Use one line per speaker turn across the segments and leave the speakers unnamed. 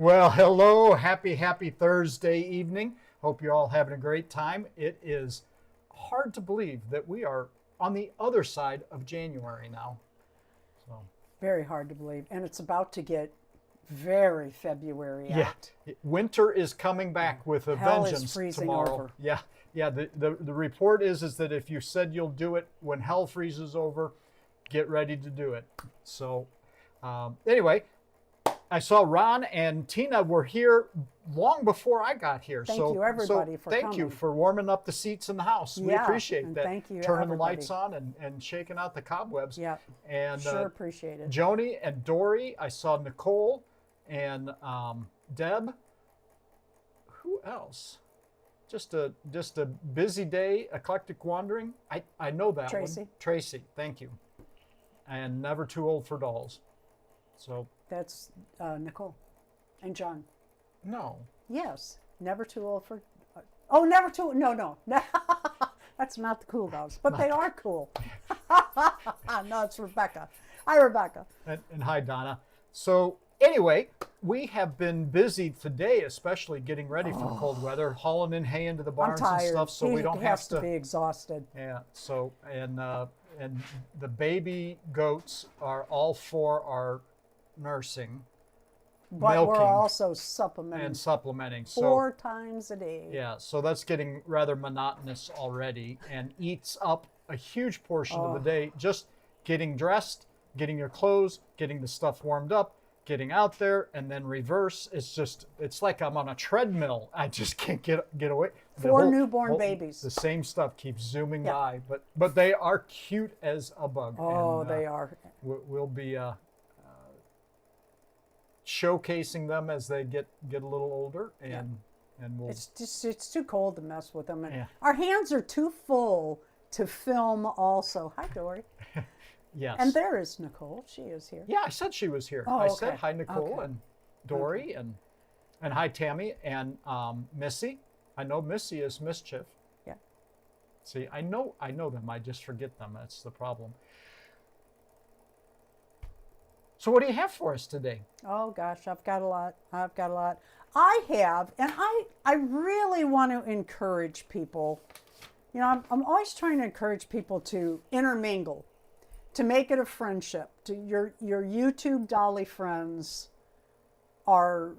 Well, hello, happy Thursday evening. Hope you're all having a great time. It is hard to believe that we are on the other side of January now. So,
Very hard to believe. And it's about to get very February
yeah,
out.
winter is coming back with a
Hell is
vengeance
freezing
tomorrow.
over.
Yeah. The report is that if you said you'll do it when hell freezes over, get ready to do it. So, anyway. I saw Ron and Tina were here long before I got here.
Thank you, everybody, for
thank you
coming.
for warming up the seats in the house. We
Yeah,
appreciate
and
that.
thank you,
Turning
everybody.
the lights on and shaking out the cobwebs.
Yeah,
And
sure appreciate it.
Joni and Dory. I saw Nicole and Deb. Who else? Just a busy day, eclectic wandering. I know that
Tracy.
one. Tracy, thank you. And Never Too Old for Dolls. So.
That's Nicole and John.
No.
Yes, never too old for. Oh, never too. No. That's not the cool dolls, but they are cool. No, it's Rebecca. Hi, Rebecca.
And hi, Donna. So anyway, we have been busy today, especially getting ready for the cold weather, hauling in hay into the
I'm
barns and
tired.
stuff, so
he
we don't
has
have
to be exhausted.
Yeah. So and the baby goats are all for our nursing,
But
milking,
we're also supplementing
and supplementing.
4 times a day.
Yeah, so that's getting rather monotonous already and eats up a huge portion of the day just getting dressed, getting your clothes, getting the stuff warmed up, getting out there, and then reverse. It's like I'm on a treadmill. I just can't get away. The
4 newborn babies.
The same stuff keeps zooming
Yeah.
by, but they are cute as a bug.
Oh,
and,
they are.
We'll be showcasing them as they get a little older, and we'll.
It's too cold to mess with them, and
Yeah.
our hands are too full to film. Also, hi Dory,
Yes.
and there is Nicole. She is here.
Yeah, I said she was here.
Oh,
I
okay.
said hi, Nicole,
Okay.
and Dory, and hi, Tammy, and Missy. I know Missy is Mischief.
Yeah.
See, I know them. I just forget them. That's the problem. So what do you have for us today?
Oh gosh, I've got a lot. I have, and I really want to encourage people. You know, I'm always trying to encourage people to intermingle, to make it a friendship. To your YouTube Dolly friends are,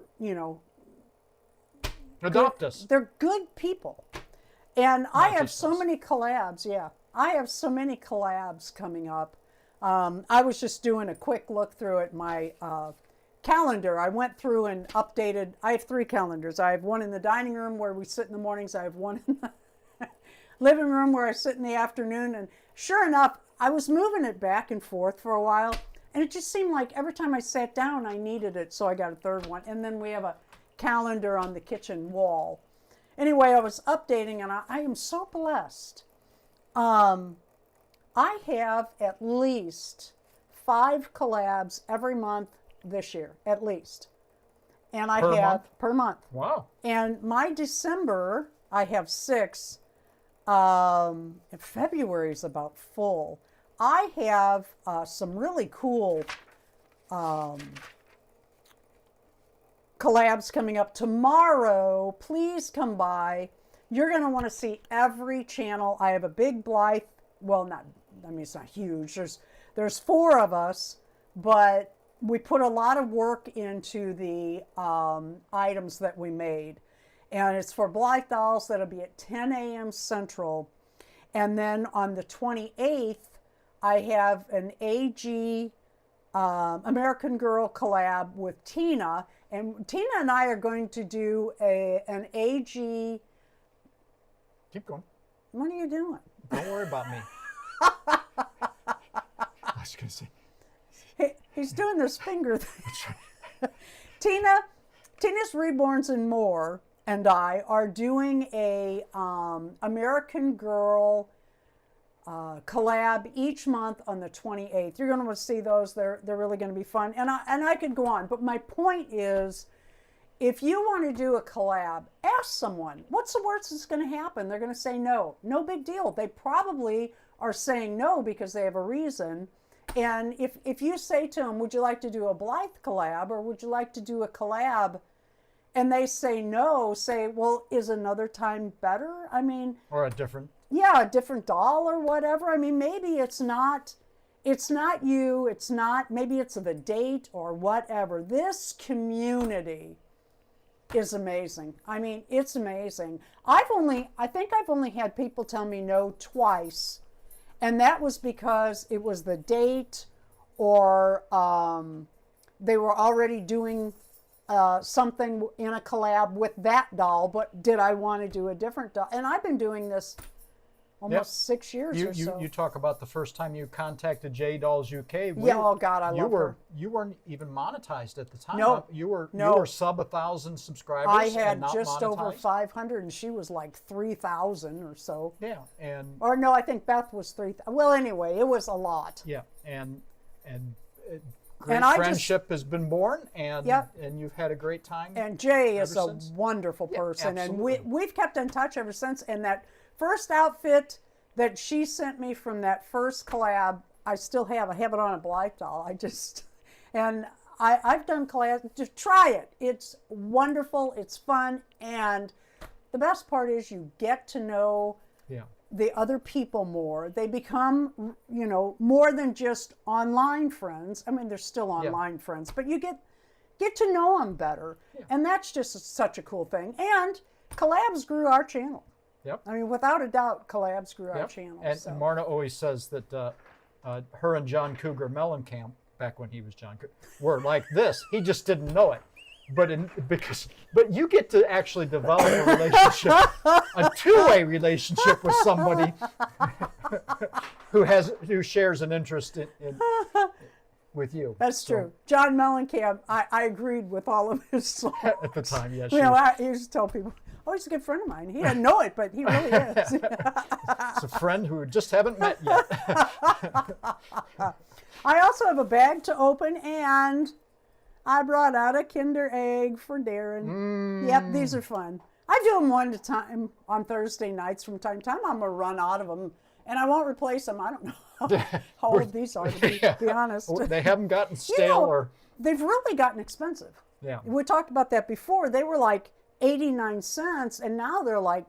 Adopt us.
they're good people. And I have
just
so
us.
many collabs. Yeah, I have so many collabs coming up. I was just doing a quick look through at my calendar. I went through and updated. I have 3 calendars. I have one in the dining room where we sit in the mornings. I have one in the living room where I sit in the afternoon. And sure enough, I was moving it back and forth for a while. And it just seemed like every time I sat down, I needed it. So I got a 3rd one. And then we have a calendar on the kitchen wall. Anyway, I was updating, and I am so blessed. I have at least 5 collabs every month this year, at least. And I
Per
have
month?
per month.
Wow.
And my December, I have 6. February is about full. I have some really cool collabs coming up tomorrow. Please come by. You're going to want to see every channel. I have a big Blythe. Well, it's not huge. There's 4 of us, but we put a lot of work into the items that we made. And it's for Blythe Dolls. That'll be at 10 a.m. Central. And then on the 28th, I have an AG American Girl collab with Tina. And Tina and I are going to do an AG.
Keep going.
What are you doing?
Don't worry about me. I was going to say.
He's doing this finger thing. Tina's Reborns and More and I are doing a American Girl collab each month on the 28th. You're going to want to see those. They're really going to be fun. And I could go on, but my point is, if you want to do a collab, ask someone, what's the worst that's going to happen? They're going to say no. No big deal. They probably are saying no because they have a reason. And if you say to them, would you like to do a Blythe collab or would you like to do a collab? And they say no, say, well, is another time better? I mean,
or a different.
Yeah, a different doll or whatever. I mean, maybe it's not you, it's not, maybe it's the date or whatever. This community is amazing. I mean, it's amazing. I think I've only had people tell me no twice. And that was because it was the date or they were already doing something in a collab with that doll, but did I want to do a different doll? And I've been doing this almost 6 years or so.
You talk about the first time you contacted J Dolls UK.
Oh God, I love her.
You weren't even monetized at the time.
No,
you were sub 1,000 subscribers.
I had
and
just
monetized.
over 500, and she was like 3,000 or so.
Yeah, and
or no, I think Beth was 3,000. Well, anyway, it was a lot.
Yeah, and great friendship has been born, and you've had a great time.
And Jay is a
since.
wonderful person,
absolutely.
and we've kept in touch ever since. And that first outfit that she sent me from that first collab, I still have. I have it on a Blythe doll. I've done collabs. Just try it. It's wonderful. It's fun, and the best part is you get to know the other people more. They become, more than just online friends. I mean, they're still online friends, but you get to know them better. Yeah. And that's just such a cool thing. And collabs grew our channel.
Yep.
I mean, without a doubt, collabs grew our channel.
And Marna always says that her and John Cougar Mellencamp, back when he was John Cougar, were like this. He just didn't know it. But you get to actually develop a relationship, a two-way relationship with somebody who shares an interest in with you.
That's true. John Mellencamp, I agreed with all of his songs.
At the time, yes.
I used to tell people, oh, he's a good friend of mine. He didn't know it, but he really is.
It's a friend who just haven't met yet.
I also have a bag to open, and I brought out a Kinder Egg for Darren. Yep, these are fun. I do them one at a time on Thursday nights from time to time. I'm going to run out of them, and I won't replace them. I don't know how old these are, to be honest.
They haven't gotten stale
They've really gotten expensive.
Yeah.
We talked about that before. They were like 89 cents, and now they're like,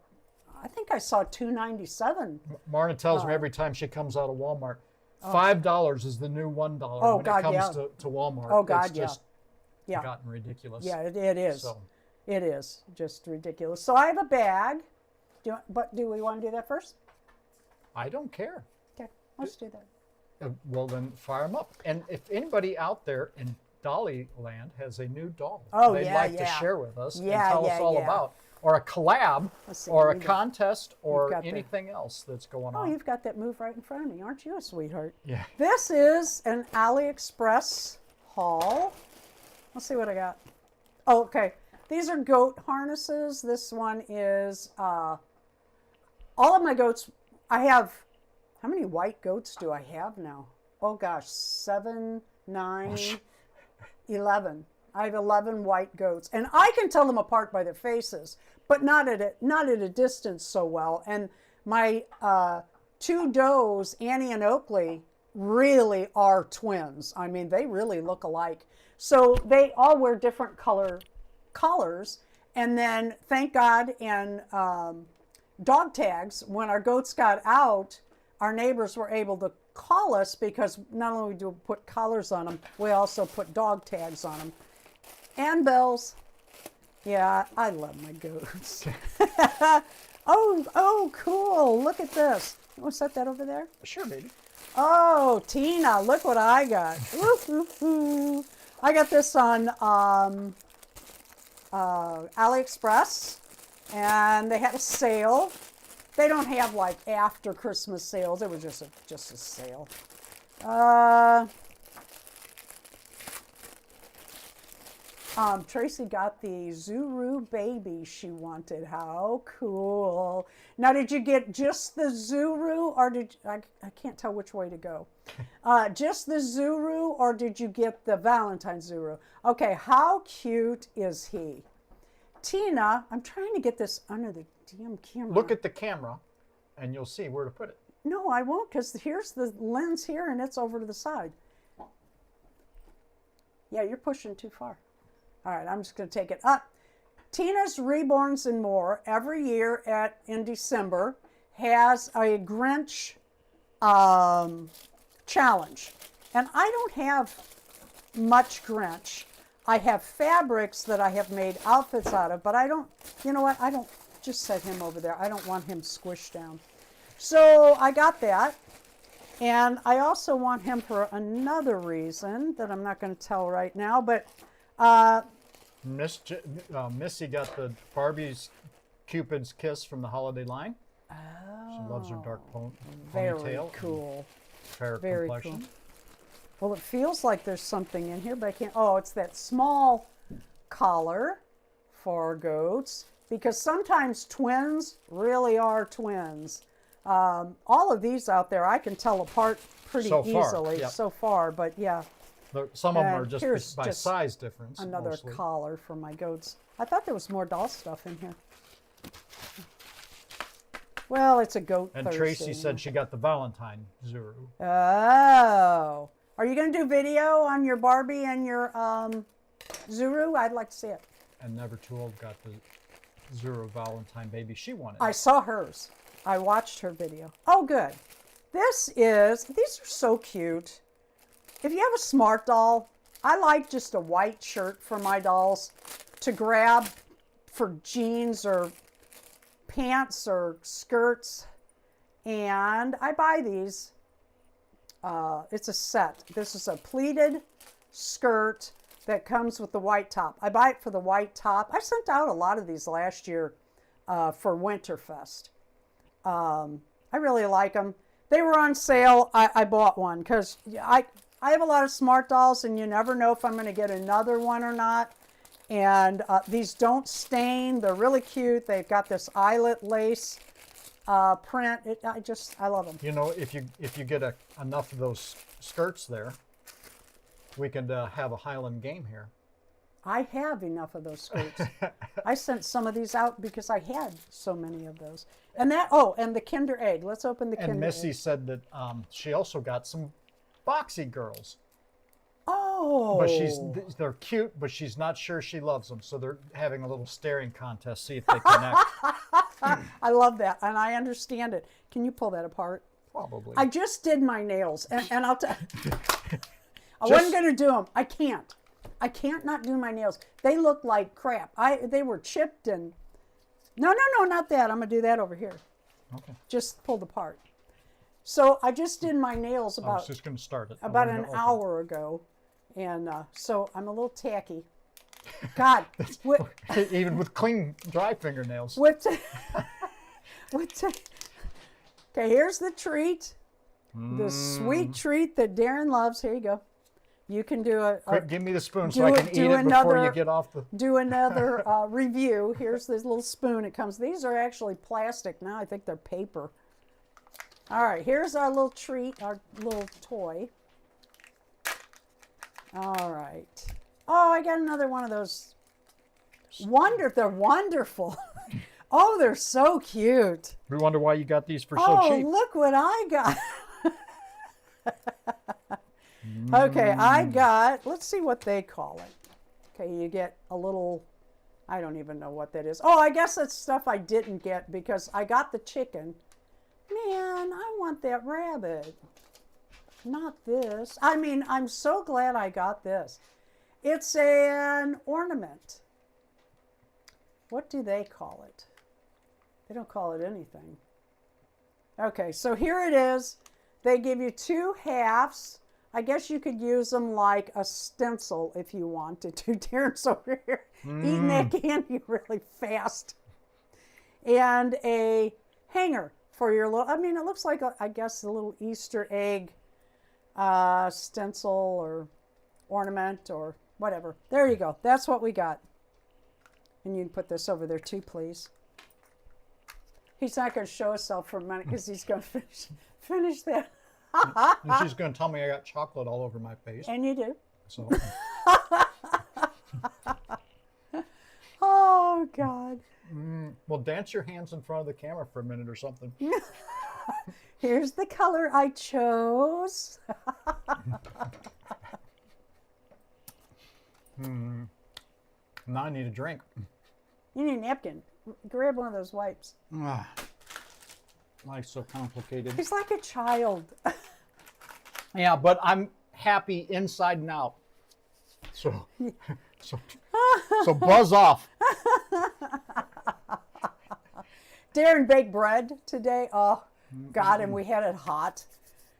I think I saw $2.97.
Marna tells me every time she comes out of Walmart, $5 is the new $1 when it comes to Walmart.
Oh, God,
it's just gotten ridiculous.
Yeah, it is.
So.
It is just ridiculous. So I have a bag. Do we want to do that first?
I don't care.
Okay, let's do that.
Well, then fire them up. And if anybody out there in Dolly Land has a new doll they'd like to share with us and tell us all about, or a collab, or a contest, or anything else that's going on.
Oh, you've got that move right in front of me. Aren't you a sweetheart?
Yeah.
This is an AliExpress haul. Let's see what I got. Oh, okay. These are goat harnesses. This one is all of my goats. I have, how many white goats do I have now? Oh gosh, 7, 9, 11. I have 11 white goats, and I can tell them apart by their faces, but not at a distance so well. And my 2 does, Annie and Oakley, really are twins. I mean, they really look alike. So they all wear different collars, and then thank God and dog tags. When our goats got out, our neighbors were able to call us, because not only do we put collars on them, we also put dog tags on them. And bells. Yeah, I love my goats. Oh, cool. Look at this. You want to set that over there?
Sure, baby.
Oh, Tina, look what I got. I got this on AliExpress, and they had a sale. They don't have like after Christmas sales. It was just a sale. Tracy got the Zuru baby she wanted. How cool. Now, did you get just the Zuru, or I can't tell which way to go. Just the Zuru, or did you get the Valentine Zuru? Okay, how cute is he? Tina, I'm trying to get this under the damn camera.
Look at the camera, and you'll see where to put it.
No, I won't, because here's the lens here and it's over to the side. Yeah, you're pushing too far. All right, I'm just going to take it up. Tina's Reborns and More every year in December has a Grinch challenge. And I don't have much Grinch. I have fabrics that I have made outfits out of, but I don't, you know what? I don't, just set him over there. I don't want him squished down. So I got that. And I also want him for another reason that I'm not going to tell right now, but
Missy got the Barbie's Cupid's Kiss from the holiday line.
Oh,
She loves her dark
very
ponytail.
cool.
Fair
Very
complexion.
cool. Well, it feels like there's something in here, but I can't. Oh, it's that small collar for goats, because sometimes twins really are twins. All of these out there I can tell apart pretty easily so far, but yeah.
Some of them are
here's
just by
just
size difference.
Another
mostly.
collar for my goats. I thought there was more doll stuff in here. Well, it's a goat
And
Thursday.
Tracy said she got the Valentine Zuru.
Oh. Are you going to do video on your Barbie and your Zuru? I'd like to see it.
And Never Too Old got the Zuru Valentine baby she wanted.
I saw hers. I watched her video. Oh, good. These are so cute. If you have a smart doll, I like just a white shirt for my dolls to grab for jeans or pants or skirts. And I buy these. It's a set. This is a pleated skirt that comes with the white top. I buy it for the white top. I sent out a lot of these last year for Winterfest. I really like them. They were on sale. I bought one because I have a lot of smart dolls, and you never know if I'm going to get another one or not. And these don't stain. They're really cute. They've got this eyelet lace print. I love them.
You know, if you get enough of those skirts there, we could have a Highland game here.
I have enough of those skirts. I sent some of these out because I had so many of those. And and the Kinder Egg. Let's open the Kinder Egg.
And Missy said that she also got some Boxy girls.
Oh.
But they're cute, but she's not sure she loves them. So they're having a little staring contest, see if they connect.
I love that, and I understand it. Can you pull that apart?
Probably.
I just did my nails, and I'll tell I wasn't going to do them. I can't. I can't not do my nails. They look like crap. They were chipped and... No, not that. I'm going to do that over here.
Okay.
Just pulled apart. So I just did my nails
I was just going to start it.
about an hour ago, and so I'm a little tacky. God.
Even with clean, dry fingernails.
Okay, here's the treat. The sweet treat that Darren loves. Here you go. You can do
Quick, give me the spoon so I can eat it before you get off the...
Do another review. Here's this little spoon it comes. These are actually plastic. Now I think they're paper. All right, here's our little treat, our little toy. All right. Oh, I got another one of those. They're wonderful. Oh, they're so cute.
We wonder why you got these for so cheap.
Oh, look what I got. Okay, I got, let's see what they call it. Okay, you get a little, I don't even know what that is. Oh, I guess that's stuff I didn't get because I got the chicken. Man, I want that rabbit. Not this. I mean, I'm so glad I got this. It's an ornament. What do they call it? They don't call it anything. Okay, so here it is. They give you 2 halves. I guess you could use them like a stencil if you wanted to. Darren's over here eating that candy really fast. And a hanger for your little, I mean, it looks like, I guess, a little Easter egg stencil or ornament or whatever. There you go. That's what we got. And you can put this over there too, please. He's not going to show himself for a minute because he's going to finish that.
And she's going to tell me I got chocolate all over my face.
And you do.
So.
Oh, God.
Well, dance your hands in front of the camera for a minute or something.
Here's the color I chose.
Now I need a drink.
You need a napkin. Grab one of those wipes.
Life's so complicated.
He's like a child.
Yeah, but I'm happy inside and out. So, so buzz off.
Darren baked bread today. Oh, God, and we had it hot.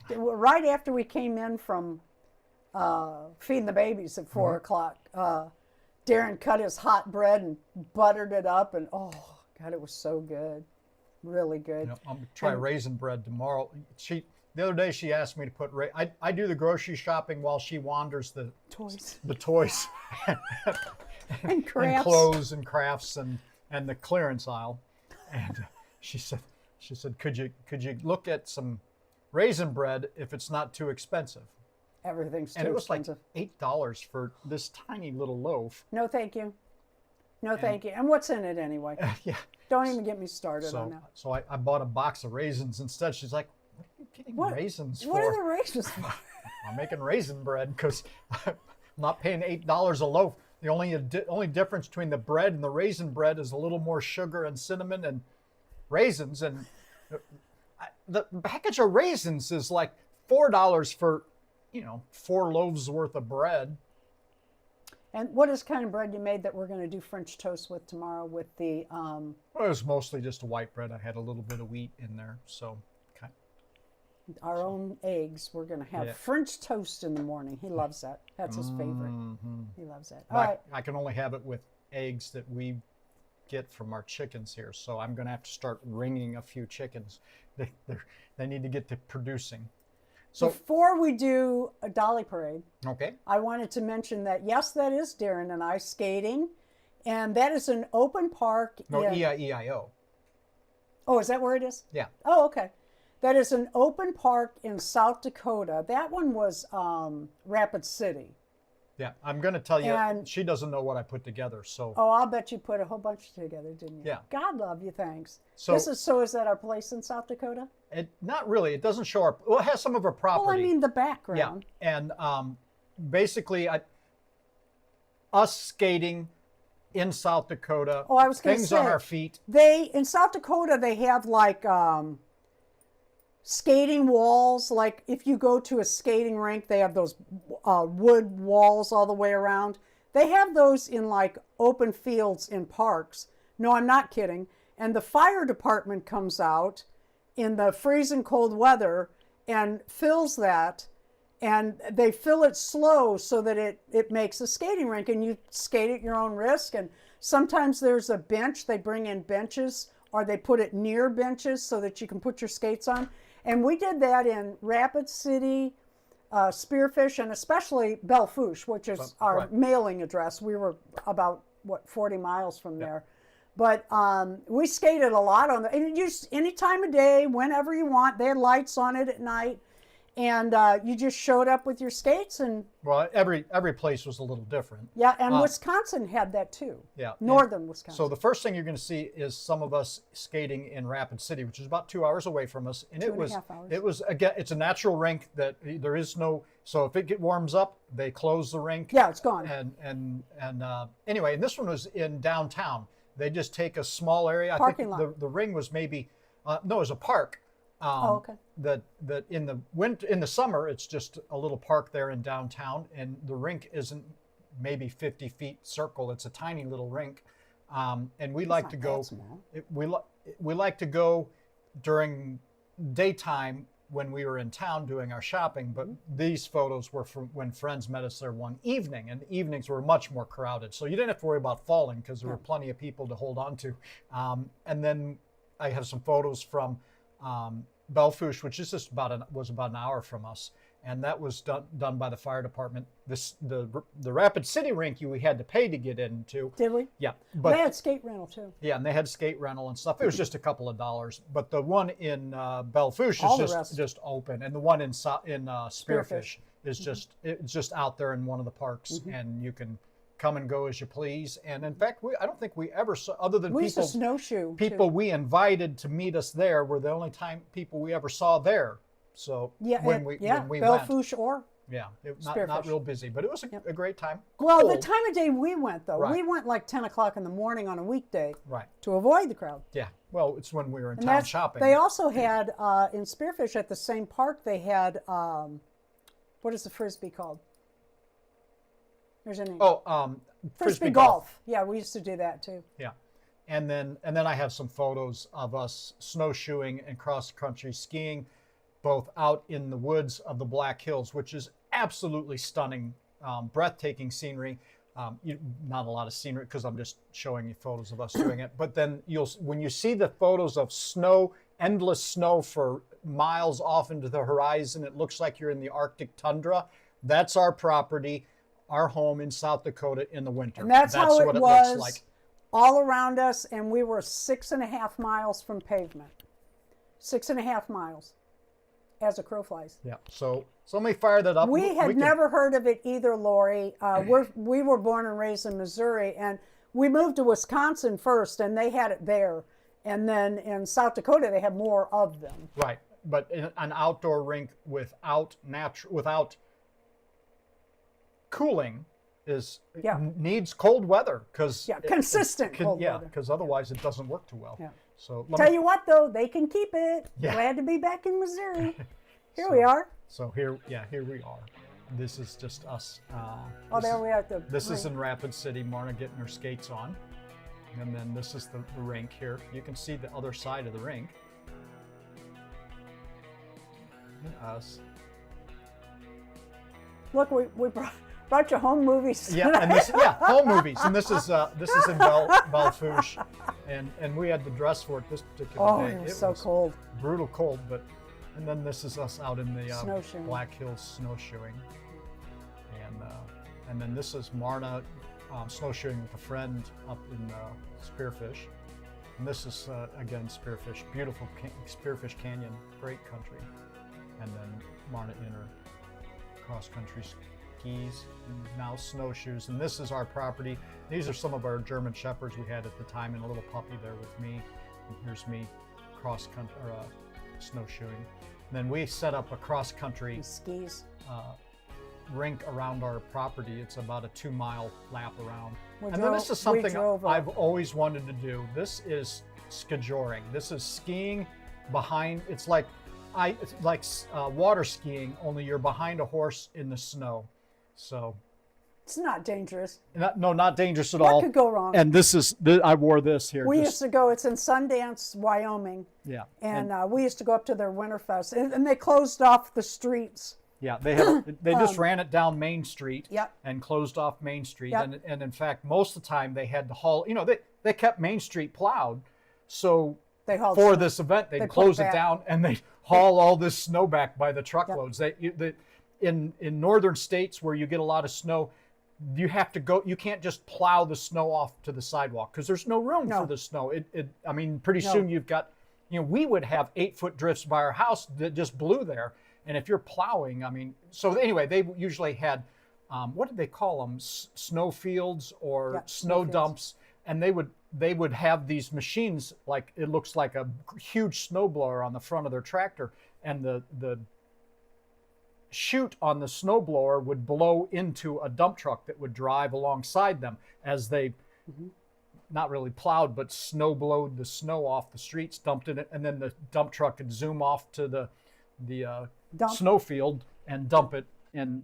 Right after we came in from feeding the babies at 4 o'clock, Darren cut his hot bread and buttered it up, and oh, God, it was so good. Really good.
You know, I'm gonna try raisin bread tomorrow. The other day she asked me to put I do the grocery shopping while she wanders the toys
and crafts.
and clothes and crafts and the clearance aisle. And she said, could you look at some raisin bread if it's not too expensive?
Everything's too
and it was
expensive.
like $8 for this tiny little loaf.
No, thank you. No, thank you. And what's in it anyway?
Yeah.
Don't even get me started on that.
So I bought a box of raisins instead. She's like, what are you getting raisins for?
What are the raisins for?
I'm making raisin bread because I'm not paying $8 a loaf. The only difference between the bread and the raisin bread is a little more sugar and cinnamon and raisins. And the package of raisins is like $4 for, 4 loaves worth of bread.
And what is kind of bread you made that we're going to do French toast with tomorrow with the...
Well, it was mostly just a white bread. I had a little bit of wheat in there, so...
Our own eggs. We're going to have French toast in the morning. He loves that. That's his favorite. He loves that. All right.
I can only have it with eggs that we get from our chickens here, so I'm going to have to start ringing a few chickens. They need to get to producing. So
before we do a Dolly parade,
okay,
I wanted to mention that, yes, that is Darren and I skating, and that is an open park.
No, EIEIO.
Oh, is that where it is?
Yeah.
Oh, okay. That is an open park in South Dakota. That one was Rapid City.
Yeah, I'm going to tell you,
And-
she doesn't know what I put together, so...
Oh, I'll bet you put a whole bunch together, didn't you?
Yeah.
God love you, thanks.
So-
is that our place in South Dakota?
Not really. It doesn't show well, it has some of our property.
Well, I mean the background.
Yeah, and basically, us skating in South Dakota.
Oh, I was going to
things
say,
on our feet.
In South Dakota, they have like skating walls. Like if you go to a skating rink, they have those wood walls all the way around. They have those in like open fields in parks. No, I'm not kidding. And the fire department comes out in the freezing cold weather and fills that, and they fill it slow so that it makes a skating rink, and you skate at your own risk. And sometimes there's a bench. They bring in benches, or they put it near benches so that you can put your skates on. And we did that in Rapid City, Spearfish, and especially Belle Fourche, which is our mailing address. We were about 40 miles from there. But we skated a lot on and just any time of day, whenever you want. They had lights on it at night, and you just showed up with your skates. And
well, every place was a little different.
Yeah, and Wisconsin had that too.
Yeah,
northern Wisconsin.
So the first thing you're going to see is some of us skating in Rapid City, which is about 2 hours away from us, and it was
2.5 hours.
It was again, it's a natural rink that there is no. So if it warms up, they close the rink.
Yeah, it's gone.
And anyway, and this one was in downtown. They just take a small area.
Parking
I
lot.
think the ring was maybe no, it was a park.
Okay.
That in the summer it's just a little park there in downtown, and the rink isn't maybe 50 feet circle. It's a tiny little rink, and we like to go. We like to go during daytime when we were in town doing our shopping, but these photos were from when friends met us there one evening, and the evenings were much more crowded. So you didn't have to worry about falling because there were plenty of people to hold on to. And then I have some photos from Belle Fourche, which is just was about an hour from us, and that was done by the fire department. The Rapid City rink we had to pay to get into.
Did we?
Yeah, but
they had skate rental too.
Yeah, and they had skate rental and stuff. It was just a couple of dollars. But the one in Belle Fourche is just open, and the one in Spearfish is just it's just out there in one of the parks, and you can come and go as you please. And in fact, I don't think we ever saw, other than
We used to snowshoe.
people
too.
we invited to meet us there were the only people we ever saw there. So when we went,
Bellefouche or
yeah, not
Spearfish.
real busy, but it was a great time.
well, the
Cold.
time of day we went though,
Right.
we went like 10 o'clock in the morning on a weekday
Right.
to avoid the crowd.
Yeah. Well, it's when we were in
And
town shopping.
They also had in Spearfish at the same park. They had what is the frisbee called? There's a name.
Oh,
frisbee golf. Yeah, we used to do that too.
Yeah. And then I have some photos of us snowshoeing and cross country skiing, both out in the woods of the Black Hills, which is absolutely stunning, breathtaking scenery. Not a lot of scenery because I'm just showing you photos of us doing it. But then when you see the photos of snow, endless snow for miles off into the horizon, it looks like you're in the Arctic tundra. That's our property, our home in South Dakota in the winter.
And that's how
what
it
looks
was
like.
all around us, and we were 6.5 miles from pavement. 6.5 miles, as a crow flies.
Yeah. So let me fire that up.
We had
can-
never heard of it either, Lori. We were born and raised in Missouri, and we moved to Wisconsin first, and they had it there. And then in South Dakota, they have more of them.
Right, but an outdoor rink without cooling needs cold weather because
consistent cold weather.
because otherwise it doesn't work too well.
Yeah.
So
Tell you what, though, they can keep it.
Yeah.
Glad to be back in Missouri. Here we are.
So here we are. This is just us.
There we are at the
This is
rink.
in Rapid City. Marna getting her skates on, and then this is the rink here. You can see the other side of the rink. And us.
Look, we brought you home movies.
Yeah, and home movies, and this is in Bellefouche, and we had to dress for it this particular day.
It was so cold.
Brutal cold, and then this is us out in the
Snowshoeing.
Black Hills snowshoeing, and then this is Marna snowshoeing with a friend up in Spearfish, and this is again Spearfish, beautiful Spearfish Canyon, great country, and then Marna in her cross-country skis and now snowshoes, and this is our property. These are some of our German shepherds we had at the time, and a little puppy there with me, and here's me cross-country snowshoeing. And then we set up a cross-country
skis
rink around our property. It's about a 2-mile lap around. Then this is
we
something
drove
I've always wanted to do. This is skijoring. This is skiing behind. It's like water skiing, only you're behind a horse in the snow. So
it's not dangerous.
not dangerous at all.
What could go wrong?
And this is I wore this here.
We used to go. It's in Sundance, Wyoming.
Yeah.
And we used to go up to their Winterfest, and they closed off the streets.
Yeah, they just ran it down Main Street.
Yep.
And closed off Main Street.
Yep.
And in fact, most of the time they had to haul. They kept Main Street plowed, so
They hauled
for
snow.
this event they'd
They put
close
it
it
back.
down and they haul all this snow back by the truckloads. In northern states where you get a lot of snow, you have to go. You can't just plow the snow off to the sidewalk because there's no room for the snow. Pretty soon you've got. We would have 8-foot drifts by our house that just blew there. And if you're plowing, so anyway, they usually had, what did they call them? Snow fields or snow dumps. And they would have these machines, like it looks like a huge snowblower on the front of their tractor. And the chute on the snowblower would blow into a dump truck that would drive alongside them as they not really plowed, but snow blowed the snow off the streets, dumped in it, and then the dump truck could zoom off to the snow field and dump it. And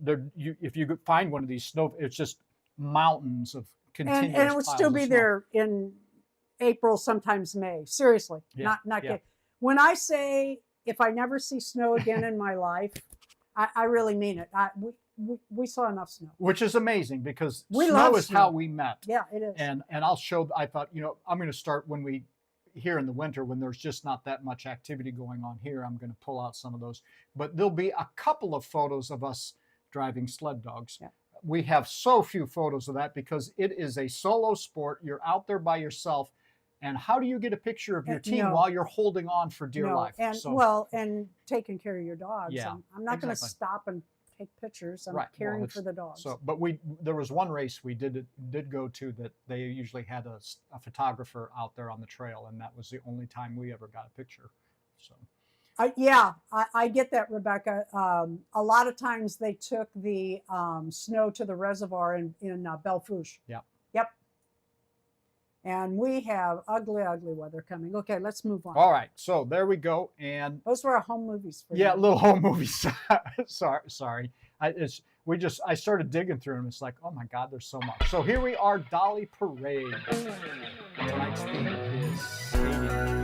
if you could find one of these it's just mountains of continuous
and it would
piles
still
of
be
snow.
there in April, sometimes May. Seriously, not kidding. When I say if I never see snow again in my life, I really mean it. We saw enough snow,
Which is amazing because
We
snow
love
is
snow.
how we met.
Yeah, it is.
And I'll show. I thought I'm going to start here in the winter when there's just not that much activity going on here. I'm going to pull out some of those, but there'll be a couple of photos of us driving sled dogs.
Yeah.
We have so few photos of that because it is a solo sport. You're out there by yourself. And how do you get a picture of your team while you're holding on for dear life?
And and taking care of your dogs.
Yeah,
I'm not going to
exactly.
stop and take pictures. I'm
Right. Well,
caring for the dogs.
So, but there was one race we did go to that they usually had a photographer out there on the trail, and that was the only time we ever got a picture. So.
Yeah, I get that, Rebecca. A lot of times they took the snow to the reservoir in Belle-Fourche.
Yeah.
Yep. And we have ugly, ugly weather coming. Okay, let's move on.
All right, so there we go. And
those were our home movies for
yeah,
you.
little home movies. sorry. I started digging through them. It's like, oh my God, there's so much. So here we are, Dolly Parade. Tonight's theme is skating.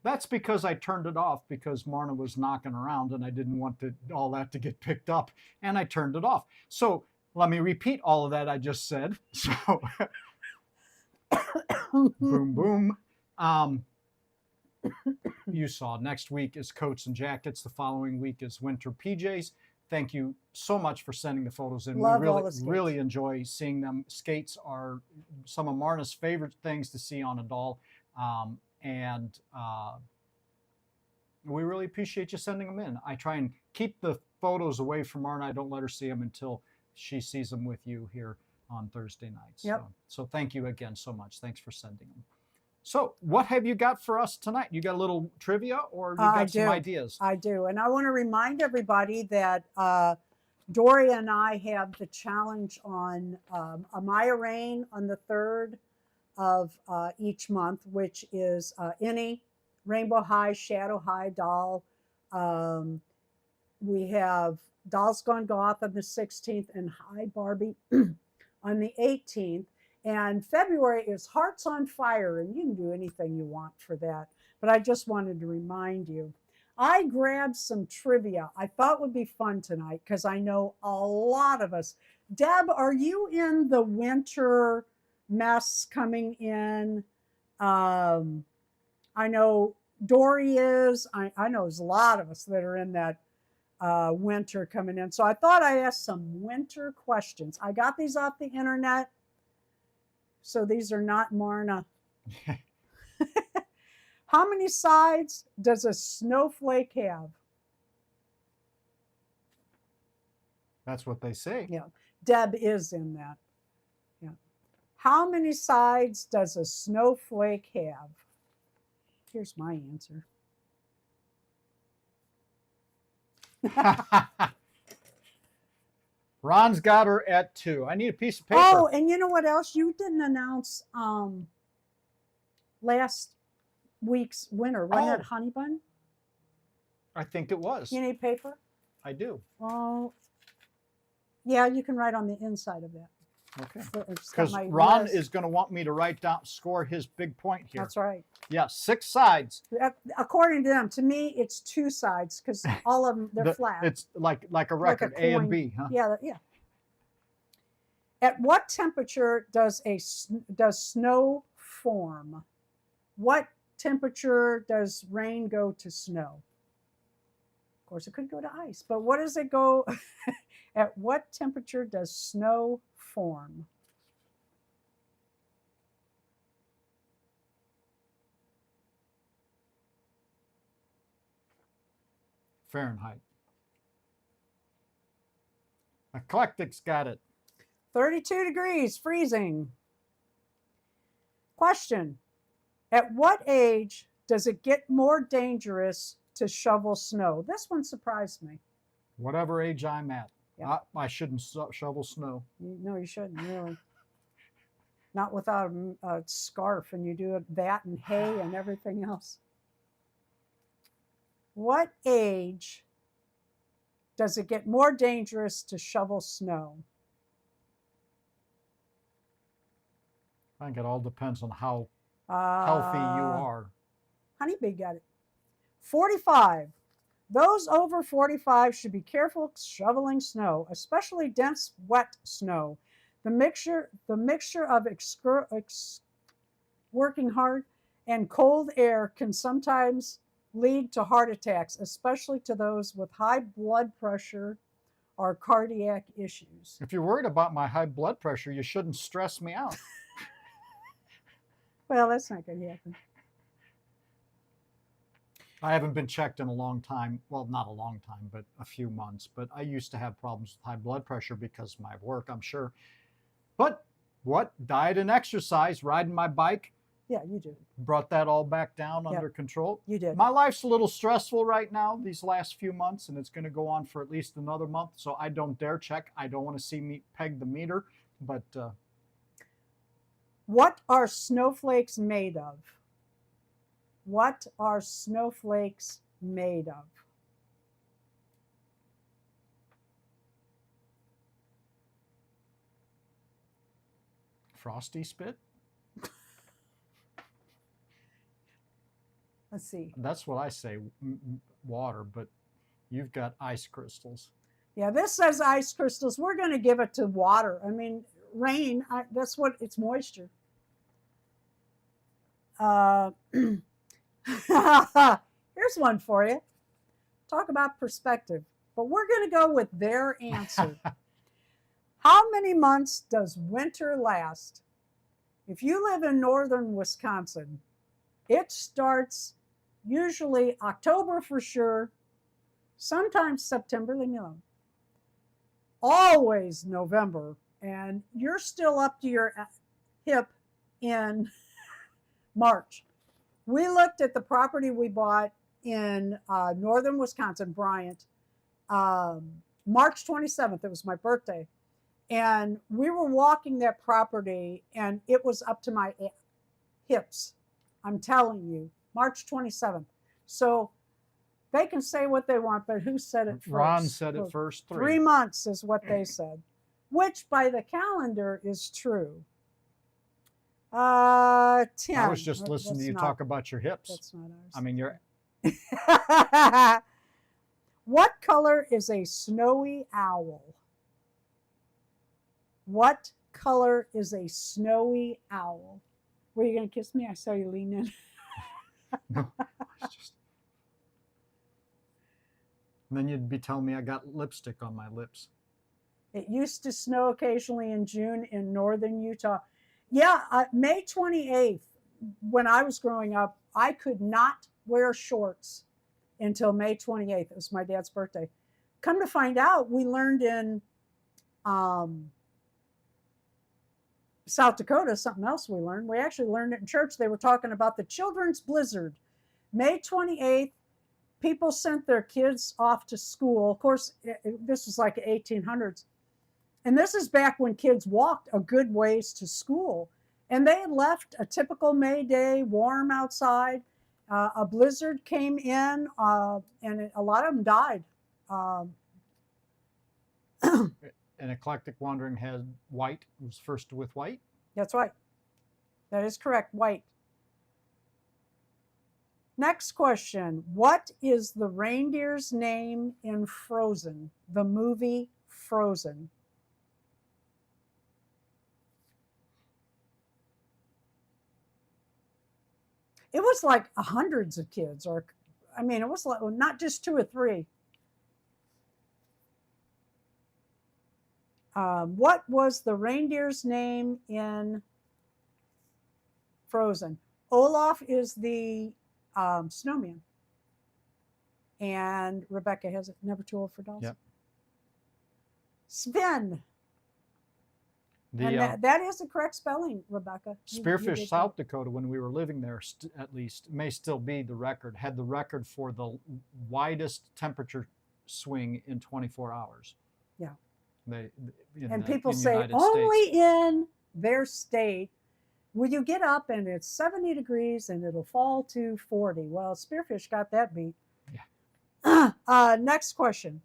That's because I turned it off because Marna was knocking around and I didn't want all that to get picked up, and I turned it off. So let me repeat all of that I just said. So boom, boom. You saw next week is coats and jackets. The following week is winter PJs. Thank you so much for sending the photos in.
Love
we
all the skates.
really enjoy seeing them. Skates are some of Marna's favorite things to see on a doll. And we really appreciate you sending them in. I try and keep the photos away from Marna. I don't let her see them until she sees them with you here on Thursday nights.
Yep.
So thank you again so much. Thanks for sending them. So what have you got for us tonight? You got a little trivia, or you got some ideas?
I do. And I want to remind everybody that Doria and I have the challenge on Amaya Rain on the 3rd of each month, which is any Rainbow High, Shadow High doll. We have Dolls Gone Goth on the 16th and Hi Barbie on the 18th. And February is Hearts on Fire, and you can do anything you want for that. But I just wanted to remind you. I grabbed some trivia I thought would be fun tonight because I know a lot of us. Deb, are you in the winter mess coming in? I know Dory is. I know there's a lot of us that are in that winter coming in. So I thought I'd ask some winter questions. I got these off the internet. So these are not Marna. How many sides does a snowflake have?
That's what they say.
Yeah. Deb is in that. Yeah. How many sides does a snowflake have? Here's my answer.
Ron's got her at 2. I need a piece of paper.
Oh, and you know what else? You didn't announce last week's winner. Wasn't it Honey Bun?
I think it was.
You need paper?
I do.
Well, yeah, you can write on the inside of that.
Okay.
It's got
Because
my
Ron
list.
is going to want me to write down, score his big point here.
That's right.
Yeah, 6 sides.
According to them, to me, it's 2 sides because all of them, they're flat.
It's like a record,
Like a
A and
coin.
B, huh?
Yeah, yeah. At what temperature does snow form? What temperature does rain go to snow? Of course, it could go to ice, but what does it go? At what temperature does snow form?
Fahrenheit. Eclectic's got it.
32 degrees, freezing. Question. At what age does it get more dangerous to shovel snow? This one surprised me.
Whatever age I'm at.
Yeah.
I shouldn't shovel snow.
No, you shouldn't, really. Not without a scarf, and you do that and hay and everything else. What age does it get more dangerous to shovel snow?
I think it all depends on how healthy you are.
Honeybee got it. 45. Those over 45 should be careful shoveling snow, especially dense, wet snow. The mixture of working hard and cold air can sometimes lead to heart attacks, especially to those with high blood pressure or cardiac issues.
If you're worried about my high blood pressure, you shouldn't stress me out.
Well, that's not going to happen.
I haven't been checked in a long time. Well, not a long time, but a few months. But I used to have problems with high blood pressure because of my work, I'm sure. But what? Diet and exercise, riding my bike.
Yeah, you do.
Brought that all back down under control.
You did.
My life's a little stressful right now these last few months, and it's going to go on for at least another month. So I don't dare check. I don't want to see me peg the meter. But
what are snowflakes made of? What are snowflakes made of?
frosty spit?
Let's see.
That's what I say, water, but you've got ice crystals.
Yeah, this says ice crystals. We're going to give it to water. I mean, rain, that's what, it's moisture. Here's one for you. Talk about perspective. But we're going to go with their answer. How many months does winter last? If you live in northern Wisconsin, it starts usually October for sure, sometimes September, leave me alone. Always November, and you're still up to your hip in March. We looked at the property we bought in northern Wisconsin, Bryant, March 27th. It was my birthday. And we were walking that property, and it was up to my hips. I'm telling you, March 27th. So they can say what they want, but who said it first?
Ron said it first.
3 months is what they said, which by the calendar is true. 10.
I was just listening to
That's
you
not-
talk about your hips.
That's not ours.
I mean, you're
What color is a snowy owl? What color is a snowy owl? Were you going to kiss me? I saw you lean in.
no. It's just. And then you'd be telling me I got lipstick on my lips.
It used to snow occasionally in June in northern Utah. Yeah, May 28th, when I was growing up, I could not wear shorts until May 28th. It was my dad's birthday. Come to find out, we learned in South Dakota, something else we learned. We actually learned it in church. They were talking about the children's blizzard. May 28th, people sent their kids off to school. Of course, this was like the 1800s. And this is back when kids walked a good ways to school. And they had left a typical May day, warm outside. A blizzard came in, and a lot of them died.
An eclectic wandering had white. Was first with white.
That's right. That is correct. White. Next question. What is the reindeer's name in Frozen, the movie Frozen? It was like hundreds of kids, or I mean, it was like not just 2 or 3. What was the reindeer's name in Frozen? Olaf is the snowman. And Rebecca has it. Never too old for dolls.
Yep.
Sven. And that is the correct spelling, Rebecca.
Spearfish, South Dakota, when we were living there, at least, may still be the record, had the record for the widest temperature swing in 24 hours.
Yeah.
And
people say only in their state will you get up and it's 70 degrees and it'll fall to 40. Well, Spearfish got that beat.
Yeah.
Next question.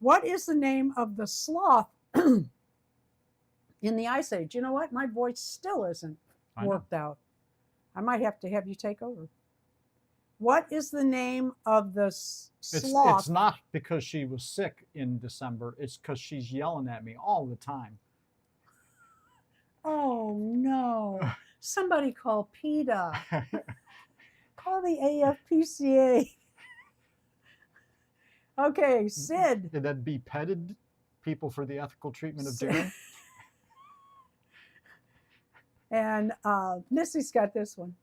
What is the name of the sloth in the Ice Age? You know what? My voice still isn't worked out. I might have to have you take over. What is the name of the sloth?
It's not because she was sick in December. It's because she's yelling at me all the time.
Oh, no. Somebody call PETA. Call the AFPCA. Okay, Sid.
Did that be petted? People for the ethical treatment of dairy?
And Missy's got this one.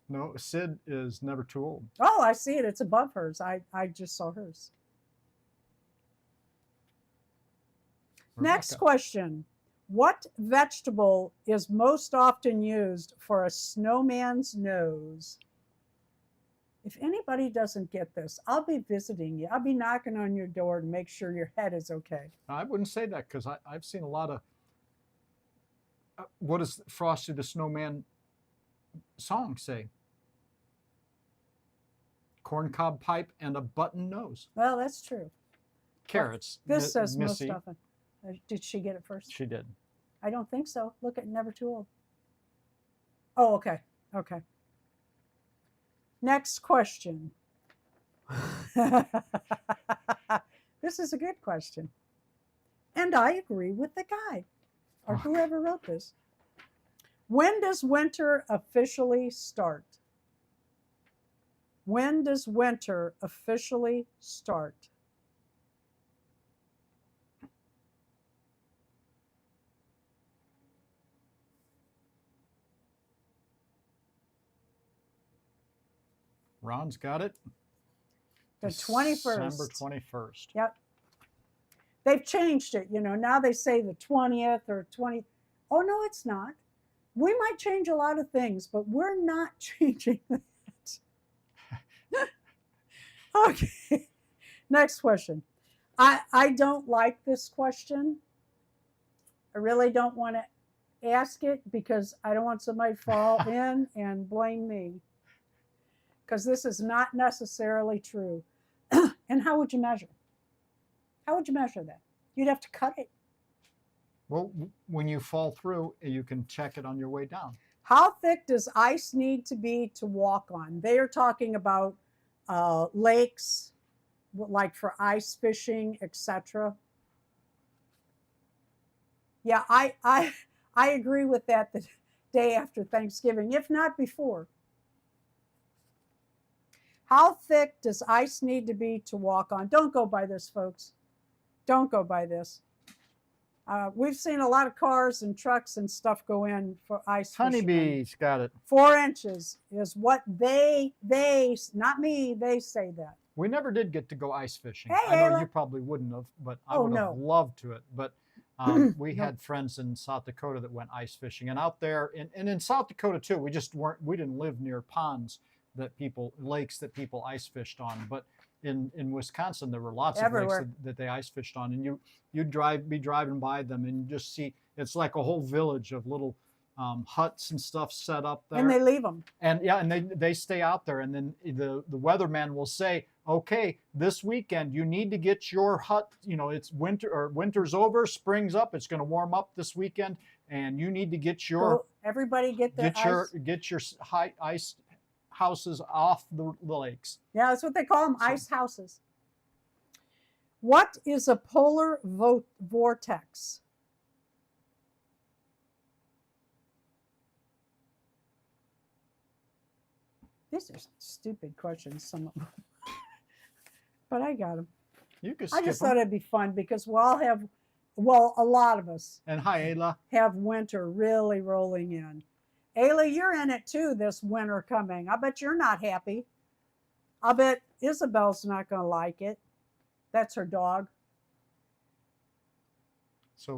No, Sid is never too old.
Oh, I see it. It's above hers. I just saw hers.
Rebecca.
Next question. What vegetable is most often used for a snowman's nose? If anybody doesn't get this, I'll be visiting you. I'll be knocking on your door to make sure your head is okay.
I wouldn't say that because I've seen a lot of. What does Frosty the Snowman song say? Corncob pipe and a button nose.
Well, that's true.
Carrots.
This says
Missy.
most often. Did she get it first?
She did.
I don't think so. Look at Never Too Old. Oh, okay. Okay. Next question. This is a good question. And I agree with the guy or whoever wrote this. When does winter officially start? When does winter officially start?
Ron's got it.
The 21st.
December 21st.
Yep. They've changed it. You know, now they say the 20th or 20. Oh, no, it's not. We might change a lot of things, but we're not changing that. Okay. Next question. I don't like this question. I really don't want to ask it because I don't want somebody to fall in and blame me. Because this is not necessarily true. And how would you measure? How would you measure that? You'd have to cut it.
Well, when you fall through, you can check it on your way down.
How thick does ice need to be to walk on? They are talking about lakes, like for ice fishing, etc. Yeah, I agree with that. The day after Thanksgiving, if not before. How thick does ice need to be to walk on? Don't go by this, folks. Don't go by this. We've seen a lot of cars and trucks and stuff go in for ice fishing.
Honeybees, got it.
4 inches is what they, not me, they say that.
We never did get to go ice fishing.
Hey,
I know
Ayla.
you probably wouldn't have, but I
Oh,
would have
no.
loved to it. But we had friends in South Dakota that went ice fishing, and out there, and in South Dakota too, we didn't live near ponds lakes that people ice fished on. But in Wisconsin, there were lots of lakes that they ice fished on, and you'd be driving by them, and you just see it's like a whole village of little huts and stuff set up there.
And they leave them.
And yeah, and they stay out there, and then the weatherman will say, okay, this weekend you need to get your hut, it's winter, or winter's over, spring's up, it's going to warm up this weekend, and you need to get your
everybody get
your high ice houses off the lakes.
Yeah, that's what they call them, ice houses. What is a polar vortex? These are stupid questions, some of them. But I got them.
You could
I
skip
just
them.
thought it'd be fun because we'll all have, well, a lot of us
And hi, Ayla.
have winter really rolling in. Ayla, you're in it too this winter coming. I bet you're not happy. I bet Isabel's not going to like it. That's her dog.
So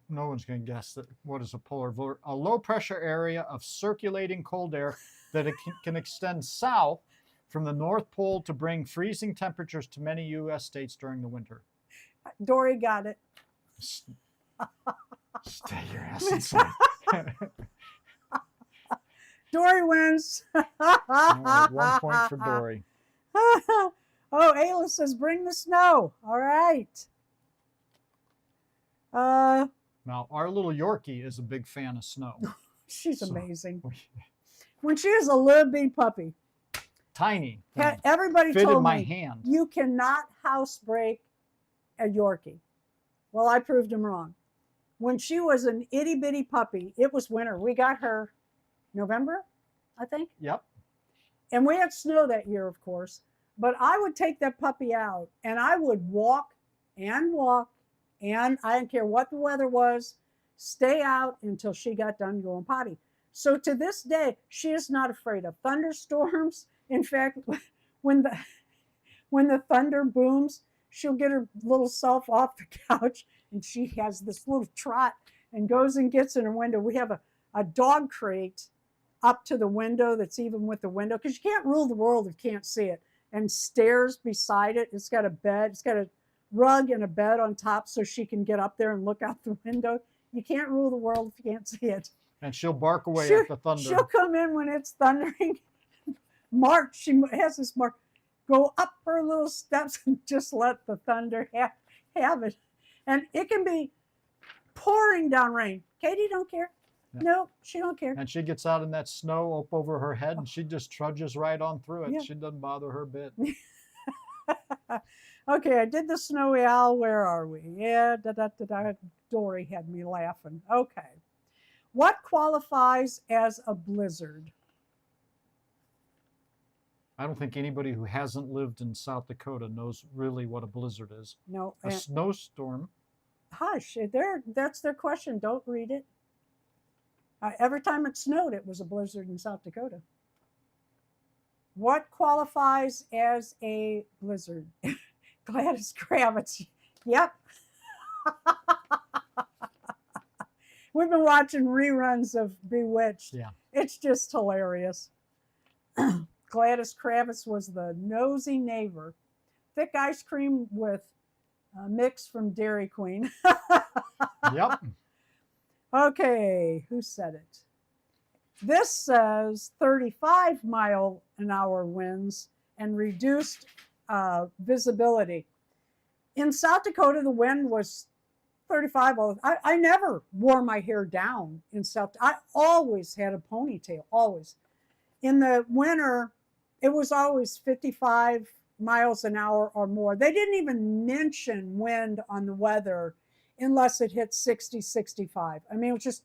no one's going to guess that. What is a polar vortex? A low pressure area of circulating cold air that it can extend south from the North Pole to bring freezing temperatures to many U.S. states during the winter.
Dory got it.
Stay your ass inside.
Dory wins.
Right, 1 point for Dory.
Oh, Ayla says, bring the snow. All right.
Now, our little Yorkie is a big fan of snow.
She's amazing. When she was a little bitty puppy.
Tiny.
Everybody
fitted
told
my
me,
hand.
You cannot housebreak a Yorkie. Well, I proved them wrong. When she was an itty bitty puppy, it was winter. We got her November, I think.
Yep.
And we had snow that year, of course. But I would take that puppy out and I would walk, and I didn't care what the weather was, stay out until she got done going potty. So to this day, she is not afraid of thunderstorms. In fact, when the thunder booms, she'll get her little self off the couch and she has this little trot and goes and gets in her window. We have a dog crate up to the window that's even with the window, because you can't rule the world if you can't see it, and stairs beside it. It's got a bed. It's got a rug and a bed on top so she can get up there and look out the window. You can't rule the world if you can't see it.
And she'll bark away at the thunder.
She'll come in when it's thundering. March, she has this mark, go up her little steps and just let the thunder have it. And it can be pouring down rain. Katie don't care. Yeah. No, she don't care.
And she gets out in that snow up over her head and she just trudges right on through it.
Yeah.
She doesn't bother her a bit.
Okay, I did the snowy owl. Where are we? Yeah, Dory had me laughing. Okay. What qualifies as a blizzard?
I don't think anybody who hasn't lived in South Dakota knows really what a blizzard is.
No.
A snowstorm.
Hush, that's their question. Don't read it. Every time it snowed, it was a blizzard in South Dakota. What qualifies as a blizzard? Gladys Kravitz. Yep. We've been watching reruns of Bewitched.
Yeah.
It's just hilarious. Gladys Kravitz was the nosy neighbor. Thick ice cream with a mix from Dairy Queen.
Yep.
Okay, who said it? This says 35-mile-an-hour winds and reduced visibility. In South Dakota, the wind was 35 all I never wore my hair down in South. I always had a ponytail, always. In the winter, it was always 55 miles an hour or more. They didn't even mention wind on the weather unless it hit 60, 65. I mean, it was just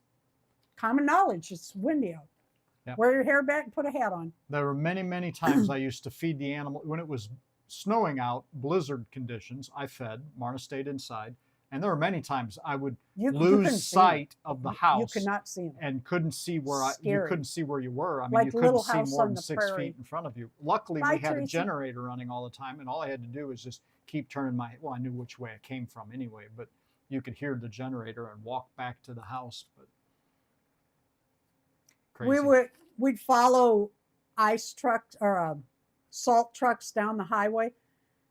common knowledge. It's windy out.
Yep.
Wear your hair back and put a hat on.
There were many, many times I used to feed the animal. When it was snowing out, blizzard conditions, I fed. Marna stayed inside. And there were many times I would lose sight of the house.
You could not see them.
And couldn't see where you couldn't see where you were. I mean,
like
you couldn't see
House
more
on
than
the
6
prairie.
feet in front of you. Luckily,
Bye,
we had
Tracy.
a generator running all the time, and all I had to do was just keep turning my. Well, I knew which way it came from anyway, but you could hear the generator and walk back to the house. But crazy.
We'd follow ice trucks or salt trucks down the highway.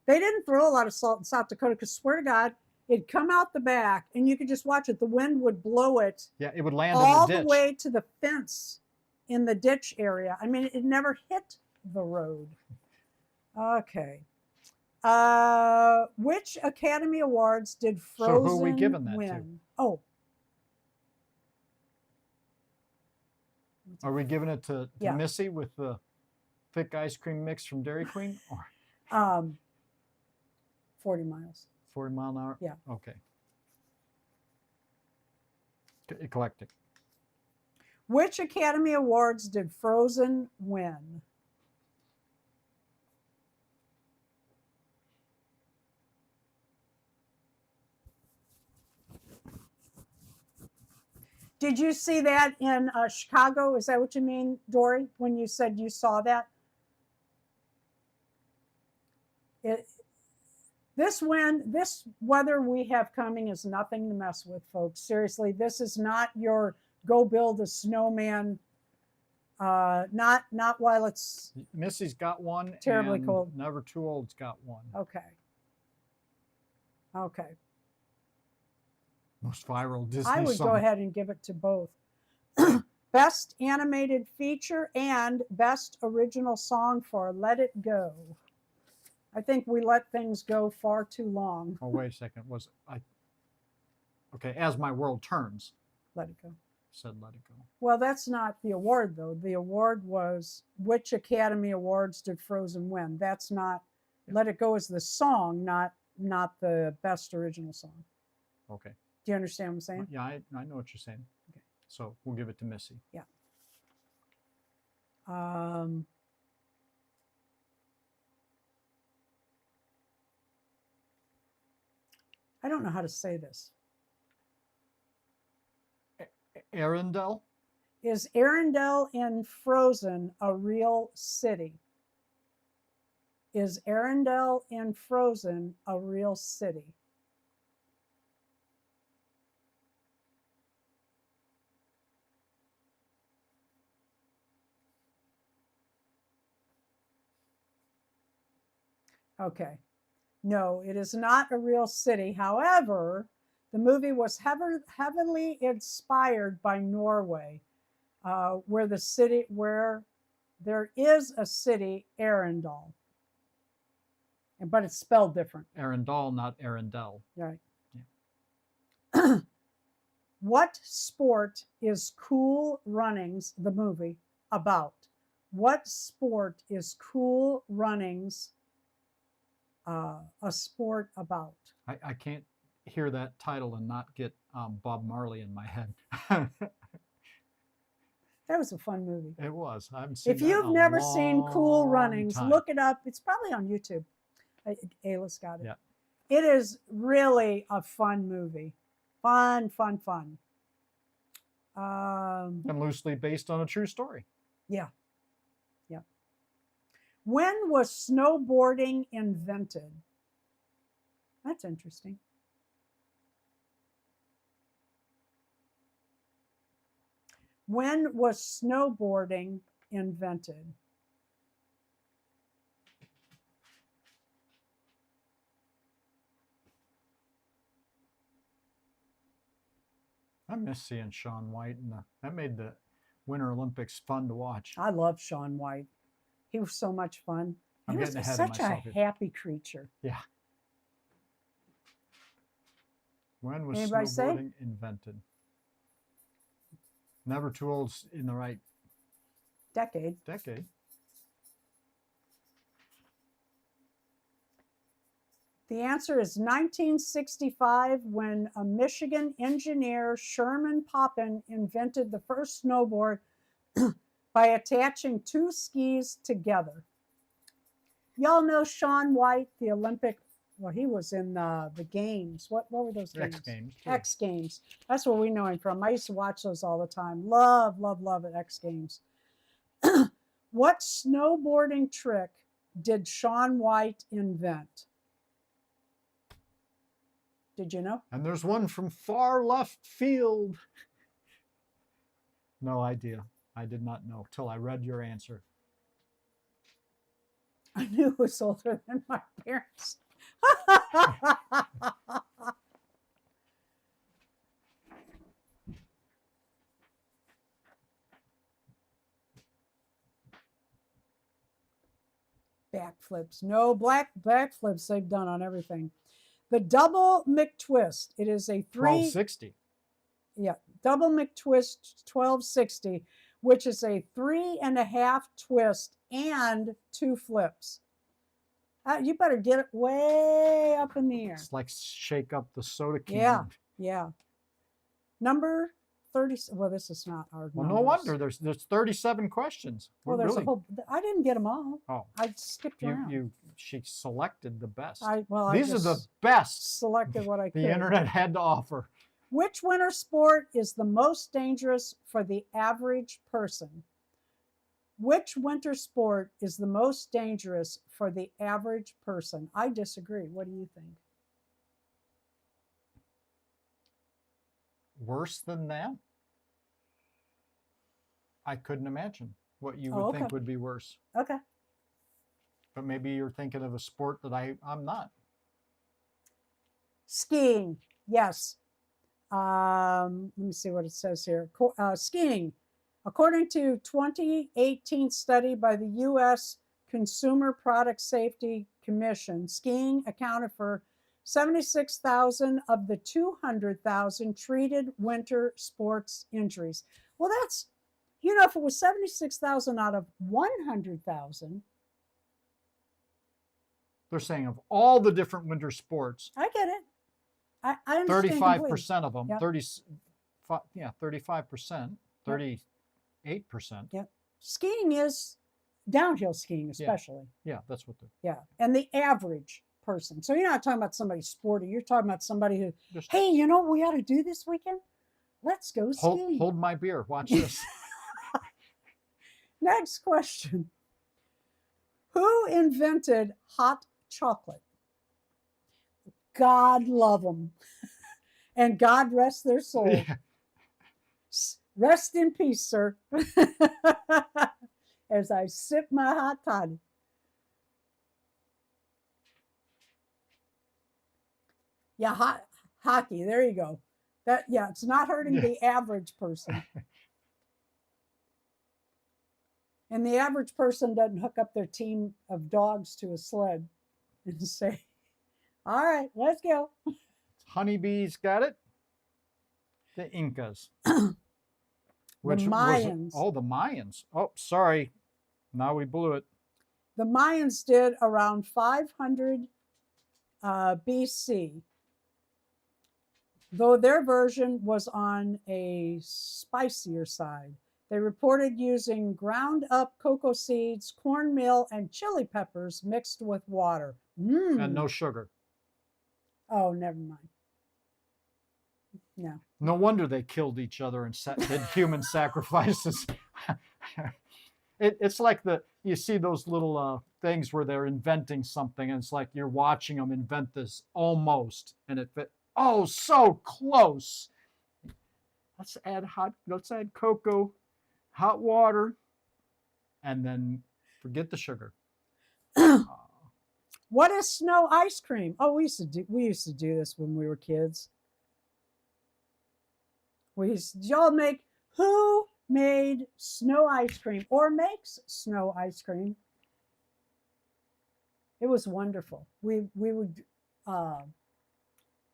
They didn't throw a lot of salt in South Dakota because, swear to God, it'd come out the back and you could just watch it. The wind would blow it.
Yeah, it would land
all
in the ditch.
The way to the fence in the ditch area. I mean, it never hit the road. Okay. Which Academy Awards did Frozen
So who are we giving that
win?
to?
Oh.
Are we giving it to Missy with the thick ice cream mix from Dairy Queen? Or
40 miles.
40 mile an hour?
Yeah.
Okay. Eclectic.
Which Academy Awards did Frozen win? Did you see that in Chicago? Is that what you mean, Dory, when you said you saw that? This weather we have coming is nothing to mess with, folks. Seriously, this is not your go build a snowman. Not while it's
Missy's got one.
Terribly
and
cold.
Never Too Old's got one.
Okay. Okay.
Most viral Disney
I would
song.
go ahead and give it to both. Best Animated Feature and Best Original Song for Let It Go. I think we let things go far too long.
Oh, wait a second. Okay, As My World Turns.
Let It Go.
Said Let It Go.
Well, that's not the award, though. The award was which Academy Awards did Frozen win? That's not. Yeah. Let It Go is the song, not the best original song.
Okay.
Do you understand what I'm saying?
Yeah, I know what you're saying. Okay. So we'll give it to Missy.
Yeah. I don't know how to say this.
Arendelle?
Is Arendelle in Frozen a real city? Is Arendelle in Frozen a real city? Okay. No, it is not a real city. However, the movie was heavily inspired by Norway, where there is a city, Arendal, but it's spelled different.
Arendal, not Arendelle.
Right.
Yeah.
What sport is Cool Runnings, the movie, about? What sport is Cool Runnings a sport about?
I can't hear that title and not get Bob Marley in my head.
That was a fun movie.
It was. I haven't seen
If you've never seen Cool Runnings,
time.
look it up. It's probably on YouTube. Ayla's got it.
Yeah.
It is really a fun movie. Fun.
And loosely based on a true story.
Yeah. When was snowboarding invented? That's interesting. When was snowboarding invented?
I miss seeing Shaun White, and that made the Winter Olympics fun to watch.
I love Shaun White. He was so much fun. He was such a happy creature.
Yeah. When was
Anybody say?
snowboarding invented? Never too old in the right
Decade.
decade.
The answer is 1965, when a Michigan engineer, Sherman Poppin, invented the first snowboard by attaching two skis together. Y'all know Shaun White, the Olympic, well, he was in the games. What were those games?
X Games. Too.
X Games. That's where we know him from. I used to watch those all the time. Love, love, love it, X Games. What snowboarding trick did Shaun White invent? Did you know?
And there's one from far left field. No idea. I did not know till I read your answer.
I knew it was older than my parents. Backflips. No, backflips they've done on everything. The double McTwist. It is a
1260.
Yeah, double McTwist 1260, which is a 3.5 twist and 2 flips. You better get it way up in the air.
It's like shake up the soda can.
Yeah, yeah. Number 30. Well, this is not our
Well,
numbers.
no wonder there's 37 questions.
Well, there's a whole. I didn't get them all.
Oh,
I skipped around.
She selected the best.
These
are the best
selected what I could.
the internet had to offer.
Which winter sport is the most dangerous for the average person? Which winter sport is the most dangerous for the average person? I disagree. What do you think?
Worse than that? I couldn't imagine what you would think would be worse.
Okay.
But maybe you're thinking of a sport that I'm not.
Skiing. Yes. Let me see what it says here. Skiing. According to 2018 study by the U.S. Consumer Product Safety Commission, skiing accounted for 76,000 of the 200,000 treated winter sports injuries. Well, that's, if it was 76,000 out of 100,000.
They're saying of all the different winter sports.
I get it. I understand
35% of them.
Yep.
35%. 38%.
Yep. Skiing is downhill skiing, especially.
Yeah, that's what they're.
Yeah, and the average person. So you're not talking about somebody sporty. You're talking about somebody who, hey, you know what we ought to do this weekend? Let's go skiing.
Hold my beer. Watch this.
Next question. Who invented hot chocolate? God love them. And God rest their soul.
Yeah.
Rest in peace, sir. As I sip my hot toddy. Yeah, hockey. There you go. It's not hurting the average person. And the average person doesn't hook up their team of dogs to a sled and say, all right, let's go.
Honeybees got it. The Incas.
The Mayans.
The Mayans. Oh, sorry. Now we blew it.
The Mayans did around 500 BC, though their version was on a spicier side. They reported using ground up cocoa seeds, cornmeal, and chili peppers mixed with water.
And no sugar.
Oh, never mind. No.
No wonder they killed each other and did human sacrifices. It's like you see those little things where they're inventing something, and it's like you're watching them invent this almost, and it fit. Oh, so close. Let's add cocoa, hot water, and then forget the sugar.
What is snow ice cream? Oh, we used to do this when we were kids. Who made snow ice cream or makes snow ice cream? It was wonderful. We would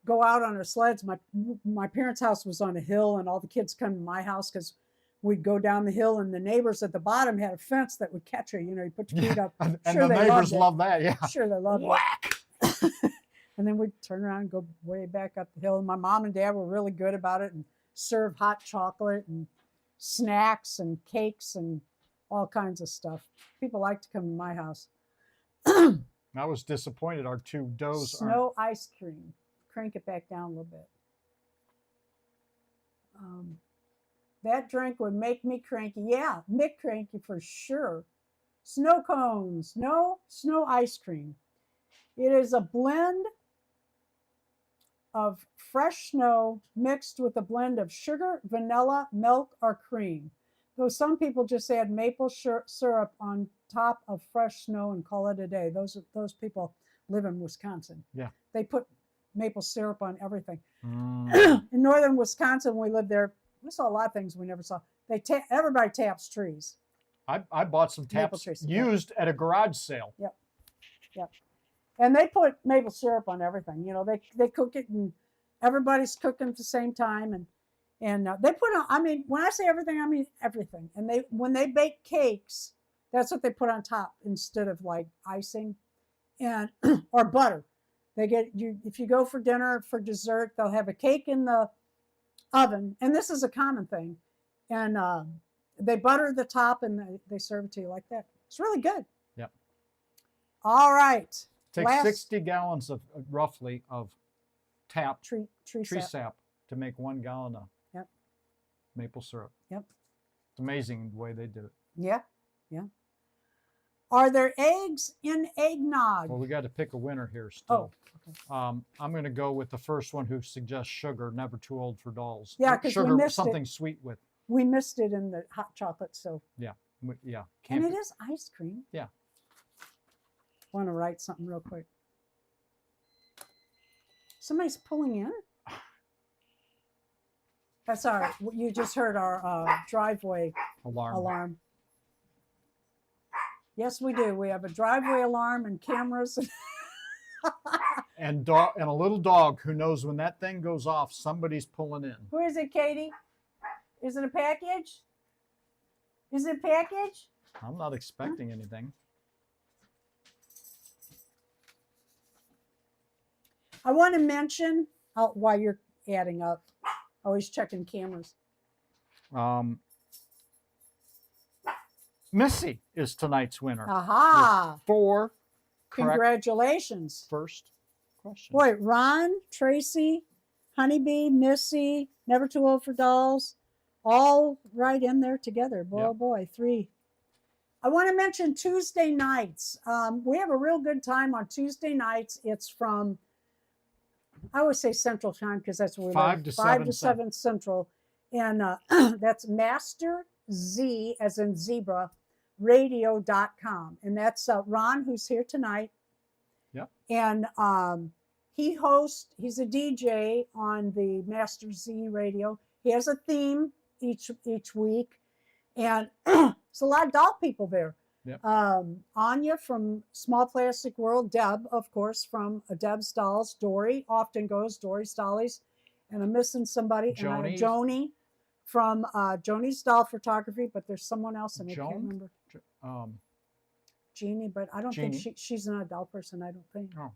go out on our sleds. My parents' house was on a hill, and all the kids come to my house because we'd go down the hill, and the neighbors at the bottom had a fence that would catch you. You know, you put your feet up.
And
Sure,
the
they
neighbors
loved it.
love that. Yeah.
Sure, they loved
Whack.
it. And then we'd turn around and go way back up the hill. And my mom and dad were really good about it and serve hot chocolate and snacks and cakes and all kinds of stuff. People like to come to my house.
I was disappointed. Our two does
Snow ice cream. Crank it back down a little bit. That drink would make me cranky. Yeah, Mick cranky for sure. Snow cones. No, snow ice cream. It is a blend of fresh snow mixed with a blend of sugar, vanilla, milk, or cream. Though some people just add maple syrup on top of fresh snow and call it a day. Those people live in Wisconsin.
Yeah.
They put maple syrup on everything.
Mm.
In northern Wisconsin, when we lived there, we saw a lot of things we never saw. Everybody taps trees.
I bought some
Maple
taps
trees,
used at a garage sale.
Yep. Yep. And they put maple syrup on everything. You know, they cook it, and everybody's cooking at the same time. And they put on, I mean, when I say everything, I mean everything. And when they bake cakes, that's what they put on top instead of like icing and or butter. They get you, if you go for dinner, for dessert, they'll have a cake in the oven. And this is a common thing. And they butter the top and they serve it to you like that. It's really good.
Yep.
All right.
Takes 60 gallons of roughly of tap
tree
sap to make 1 gallon of maple syrup.
Yep.
It's amazing the way they do it.
Yeah. Yeah. Are there eggs in eggnog?
Well, we got to pick a winner here still.
Oh, okay.
I'm going to go with the first one who suggests sugar, never too old for dolls.
Yeah, because we
sugar,
missed
something
it.
sweet with.
We missed it in the hot chocolate, so.
Yeah, yeah.
And it is ice cream.
Yeah.
Want to write something real quick. Somebody's pulling in? That's all right. You just heard our driveway alarm. Yes, we do. We have a driveway alarm and cameras.
and a little dog who knows when that thing goes off, somebody's pulling in.
Who is it, Katie? Is it a package? Is it a package?
I'm not expecting anything.
I want to mention, while you're adding up, always checking cameras.
Missy is tonight's winner.
Aha!
4 correct
Congratulations.
first question.
Boy, Ron, Tracy, Honeybee, Missy, Never Too Old for Dolls, all right in there together. Boy,
Yep.
oh boy, 3. I want to mention Tuesday nights. We have a real good time on Tuesday nights. It's from, I always say Central Time because that's where we
5
live.
to
5 to
7
7 Central. And that's Master Z, as in zebra, radio.com. And that's Ron, who's here tonight.
Yep.
And he's a DJ on the Master Z radio. He has a theme each week. And there's a lot of doll people there.
Yep.
Anya from Small Plastic World, Deb, of course, from Deb's Dolls, Dory often goes, Dory's Dollies, and I'm missing somebody. Joni from Joni's Doll Photography, but there's someone else, and I can't remember. Jeannie, but I don't think she's not a doll person, I don't think.
Oh.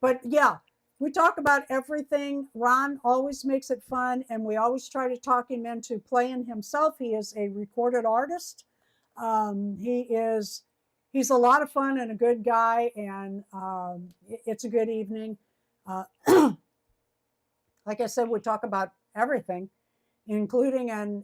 But yeah, we talk about everything. Ron always makes it fun, and we always try to talk him into playing himself. He is a recorded artist. He's a lot of fun and a good guy, and it's a good evening. Like I said, we talk about everything, including and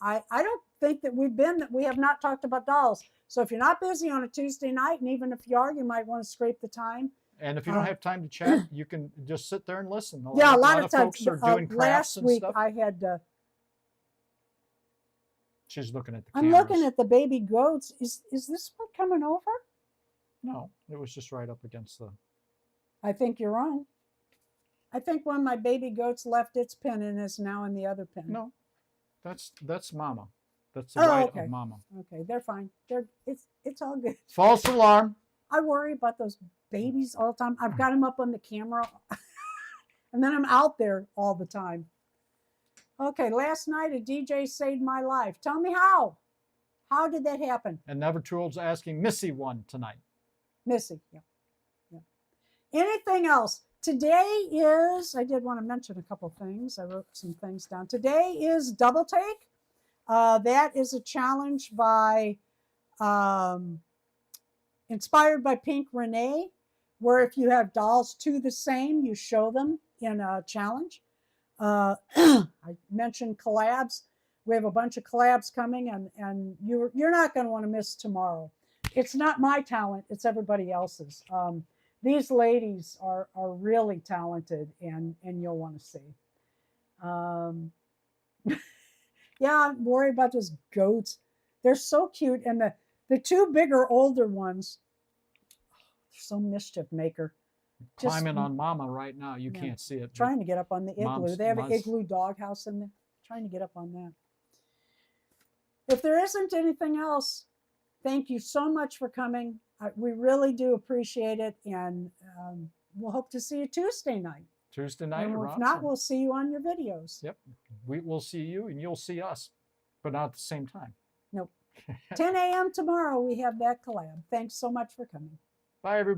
I don't think that we have not talked about dolls. So if you're not busy on a Tuesday night, and even if you are, you might want to scrape the time.
And if you don't have time to chat, you can just sit there and listen.
A lot of times.
Folks are doing crafts
last week
and stuff.
I had.
She's looking at the
I'm
cameras.
looking at the baby goats. Is this one coming over?
No, it was just right up against the.
I think you're wrong. I think one of my baby goats left its pin and is now in the other pin.
No, that's Mama. That's the right
okay.
of Mama.
Okay, they're fine. It's all good.
False alarm.
I worry about those babies all the time. I've got them up on the camera, and And then I'm out there all the time. Okay, last night a DJ saved my life. Tell me how. How did that happen?
And Never Too Old's asking Missy one tonight.
Missy, yeah. Anything else? Today is, I did want to mention a couple things. I wrote some things down. Today is Double Take. That is a challenge by, inspired by Pink Renee, where if you have dolls two the same, you show them in a challenge. I mentioned collabs. We have a bunch of collabs coming, and you're not going to want to miss tomorrow. It's not my talent, it's everybody else's. These ladies are really talented, and you'll want to see. Yeah, I'm worried about those goats. They're so cute, and the two bigger, older ones, they're so mischief maker.
Climbing on Mama right now. You can't see it.
Trying to get up on the igloo. They have an igloo doghouse in there. Trying to get up on that. If there isn't anything else, thank you so much for coming. We really do appreciate it, and we'll hope to see you Tuesday night.
Tuesday night.
And if not, we'll see you on your videos.
Yep. We will see you, and you'll see us, but not at the same time.
Nope. 10 a.m. tomorrow, we have that collab. Thanks so much for coming.
Bye, everybody.